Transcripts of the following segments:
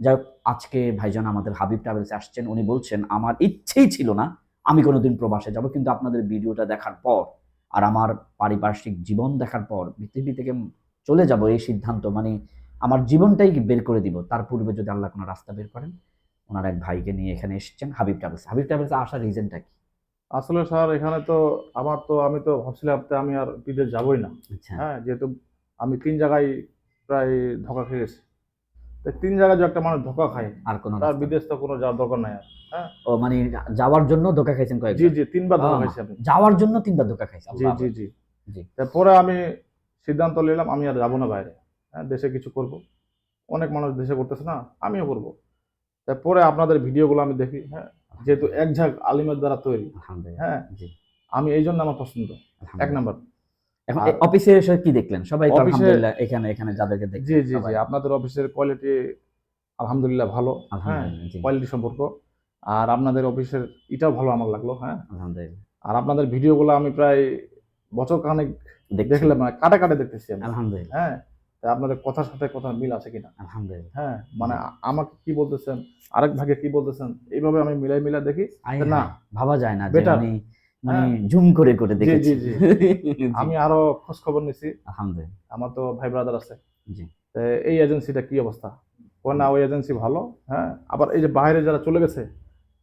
যাই হোক, আজকে ভাইজান আমাদের হাবিব ট্রাভেলসে আসছেন। উনি বলছেন, আমার ইচ্ছেই ছিল না আমি কোনোদিন প্রবাসে যাব, কিন্তু আপনাদের ভিডিওটা দেখার পর আর আমার পারিপার্শ্বিক জীবন দেখার পর পৃথিবী থেকে চলে যাব এই সিদ্ধান্ত, মানে আমার জীবনটাই বের করে দিব। তার পূর্বে যদি আল্লাহ কোনো রাস্তা বের করেন, ওনার এক ভাইকে নিয়ে এখানে এসেছেন হাবিব ট্রাভেলস। হাবিব ট্রাভেলসে আসার রিজনটা কি? আসলে স্যার এখানে তো আমি তো ভাবছিলাম যে আমি আর বিদেশ যাবই না। আচ্ছা। হ্যাঁ, যেহেতু আমি ৩ জায়গায় প্রায় ধোঁকা খেয়ে গেছি। তো ৩ জায়গায় যে একটা মানুষ ধোঁকা খায়, আর কোনো তার রাস্তা নেই। বিদেশ তো কোনো যাওয়ার দরকার নাই আর। হ্যাঁ? ও মানে যাওয়ার জন্য ধোকা খাইছেন জি, কয়েকবার? জি ৩ বার ধোঁকা আহ, খাইছি আমি। যাওয়ার জন্য ৩ বার ধোকা খাইছে, জি, আল্লাহ জি, আকবার। জি। জি। তারপরে আমি সিদ্ধান্ত নিলাম আমি আর যাবো না বাইরে। হ্যাঁ, দেশে কিছু করব। অনেক মানুষ দেশে করতেছে না, আমিও করব। তারপরে আপনাদের ভিডিওগুলো আমি দেখি, হ্যাঁ? যেহেতু আলহামদুলিল্লাহ। এক ঝাঁক আলিমের দ্বারা তৈরি, আলহামদুলিল্লাহ। হ্যাঁ? জি। আমি এইজন্য আমার পছন্দ। ১ আলহামদুলিল্লাহ। নাম্বার। এখন আর অফিসে এসে কি দেখলেন? সবাই তো অফিসে আলহামদুলিল্লাহ, এখানে এখানে যাদেরকে জি, দেখলেন জি, জি। সবাই আপনাদের অফিসের কোয়ালিটি আলহামদুলিল্লাহ ভালো। হ্যাঁ? আলহামদুলিল্লাহ। জি। কোয়ালিটি সম্পর্ক। আর আপনাদের অফিসের এটাও ভালো আমার লাগলো। হ্যাঁ? আলহামদুলিল্লাহ। আর আপনাদের ভিডিওগুলো আমি প্রায় বছর খানেক দেখছেন। দেখলাম, মানে কাটে, কাটে দেখতেছি আমি। আলহামদুলিল্লাহ। হ্যাঁ? তা আপনাদের কথার সাথে কথার মিল আছে কিনা? আলহামদুলিল্লাহ। হ্যাঁ? মানে জি। আমাকে কি বলতেছেন, আরেক ভাগে কি বলতেছেন, এইভাবে আমি মিলাই, মিলাই দেখি আয় যে না, হায়! ভাবা যায় না যে বেটার। উনি মানে হ্যাঁ? জুম করে করে জি, জি, দেখেছেন। জি। জি। আমি আরো খোঁজ খবর নিছি। আলহামদুলিল্লাহ। আমার তো ভাই ব্রাদার আছে। জি। তো এই এজেন্সিটা কি অবস্থা? কয় না আলহামদুলিল্লাহ। ওই এজেন্সি ভালো। হ্যাঁ? আবার এই যে বাইরে যারা চলে গেছে,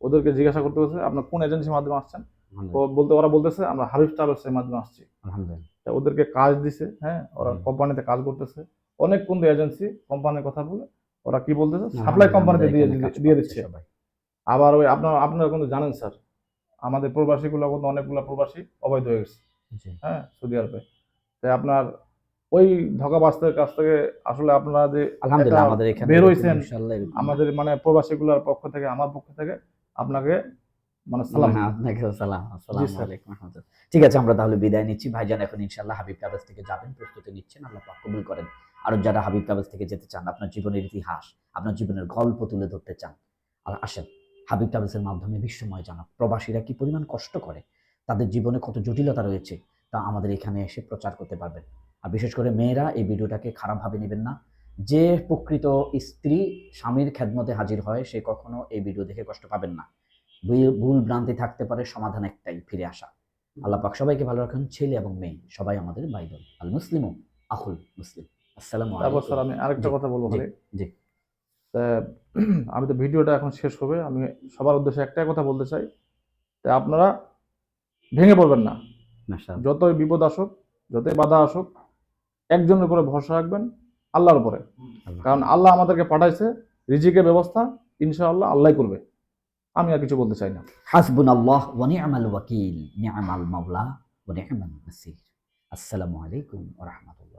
ওদেরকে জিজ্ঞাসা করতে হচ্ছে, "আপনার কোন এজেন্সির মাধ্যমে আসছেন?" আলহামদুলিল্লাহ। ওরা বলতেছে, "আমরা হাবিব ট্রাভেলস এর মাধ্যমে আসছি।" আলহামদুলিল্লাহ। তা ওদেরকে কাজ দিছে, হ্যাঁ? ওরা জি। কোম্পানিতে কাজ করতেছে। অনেক কিন্তু এজেন্সি কোম্পানির কথা বলে ওরা কি বলতেছে? সাপ্লাই আলহামদুলিল্লাহ, কোম্পানিতে আমাদের এখানে কাজ দিয়ে পাচ্ছে দিচ্ছে। সবাই। আবার ওই আপনারা কিন্তু জানেন স্যার, আমাদের প্রবাসীগুলো কিন্তু অনেকগুলা প্রবাসী অবৈধ হয়ে গেছে। জি। হ্যাঁ? সৌদি আরবে। তাই আপনার ওই ধোঁকাবাজদের কাছ থেকে আসলে আপনারা যে একটা আলহামদুলিল্লাহ, আমাদের এখানে বের এরকম হইছেন, ইনশাআল্লাহ এরকম না। আমাদের মানে প্রবাসীগুলার পক্ষ থেকে, আমার পক্ষ থেকে আপনাকে মানে সালাম মানে দিলাম। আপনাকেও সালাম। জি আসসালামু স্যার। আলাইকুম ওয়া রাহমাতুল্লাহ। ঠিক আছে, আমরা তাহলে বিদায় নিচ্ছি। ভাইজান এখন ইনশাআল্লাহ হাবিব ট্রাভেলস থেকে যাবেন, প্রস্তুতি নিচ্ছেন। আল্লাহ পাক কবুল করেন। আরো যারা হাবিব ট্রাভেলস থেকে যেতে চান, আপনার জীবনের ইতিহাস, আপনার জীবনের গল্প তুলে ধরতে চান, আর আসেন হাবিব ট্রাভেলস এর মাধ্যমে বিশ্বময় জানান। প্রবাসীরা কি পরিমাণ কষ্ট করে, তাদের জীবনে কত জটিলতা রয়েছে, তা আমাদের এখানে এসে প্রচার করতে পারবেন। আর বিশেষ করে মেয়েরা এই ভিডিওটাকে খারাপভাবে নেবেন না। যে প্রকৃত স্ত্রী স্বামীর খেদমতে হাজির হয়, সে কখনো এই ভিডিও দেখে কষ্ট পাবেন না। ভুল ভ্রান্তি থাকতে পারে, সমাধান একটাই, ফিরে আসা। আল্লাহ পাক সবাইকে ভালো রাখুন। ছেলে এবং মেয়ে সবাই আমাদের ভাই বোন। আল মুসলিমু আখুল মুসলিম। আসসালামু তারপর আলাইকুম। স্যার আমি আরেকটা জি, কথা বলব জি, খালি। জি। তা আমি তো ভিডিওটা এখন শেষ হবে। আমি সবার উদ্দেশ্যে একটাই কথা বলতে চাই। তা আপনারা ভেঙে পড়বেন না। মাশাআল্লাহ। যতই বিপদ আসুক, যতই বাধা আসুক, একজনের উপরে ভরসা রাখবেন, আল্লাহর উপরে। আল্লাহ। কারণ আল্লাহ আমাদেরকে পাঠাইছে, রিজিকের ব্যবস্থা ইনশাআল্লাহ আল্লাহই করবে। আমি আর কিছু বলতে চাই না। হাসবুনাল্লাহ ওয়া নি'মাল ওয়াকিল। নি'মাল মাওলা ওয়া নি'মান নাসির। আসসালামু আলাইকুম ওয়া রাহমাতুল্লাহ।